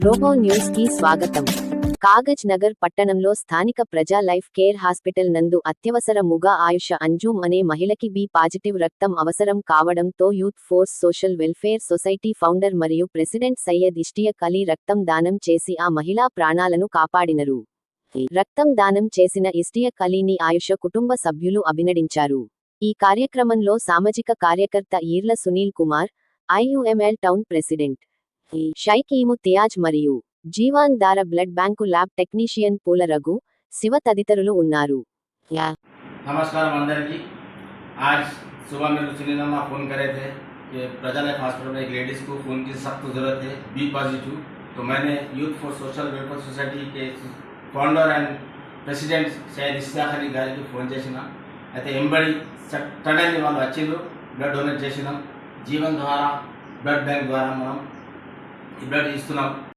Robo news కి స్వాగతం. కాగజ్ నగర్ పట్టణంలో స్థానిక ప్రజా లైఫ్ కేర్ హాస్పిటల్ నందు అత్యవసర ముగా ఆయుష అంజుమ్ అనే మహిళకి బి పాజిటివ్ రక్తం అవసరం కావడంతో youth force social welfare society founder మరియు ప్రెసిడెంట్ సయ్యద్ ఇష్టియక్ అలీ రక్తం దానం చేసి ఆ మహిళా ప్రాణాలను కాపాడినరు. రక్తం దానం చేసిన ఇష్టియక్ అలీని ఆయుష కుటుంబ సభ్యులు అభినందించారు. ఈ కార్యక్రమంలో సామాజిక కార్యకర్త Eerla Sunil Kumar, IUML town president Shaik Imtiyaz మరియు జీవాన్ దార బ్లడ్ బ్యాంకు ల్యాబ్ టెక్నీషియన్ పూల రఘు, శివ తదితరులు ఉన్నారు. नमस्कार अंदर की। आज सुबह मेरे सुनील अम्मा फ़ोन करे थे कि प्रजा लाइफ हॉस्पिटल में एक लेडीज़ को खून की सख्त ज़रूरत है, बी पॉजिटिव। तो मैंने youth for social welfare society के founder and president Syed Ishtiaq Ali गाరికి ఫోన్ చేసిన అయితే ఎంబడి సడన్లీ వాళ్ళు వచ్చిండ్రు, బ్లడ్ డొనేట్ చేసినాం. జీవన్ ద్వారా బ్లడ్ బ్యాంక్ ద్వారా మనం ఈ బ్లడ్ ఇస్తున్నాం.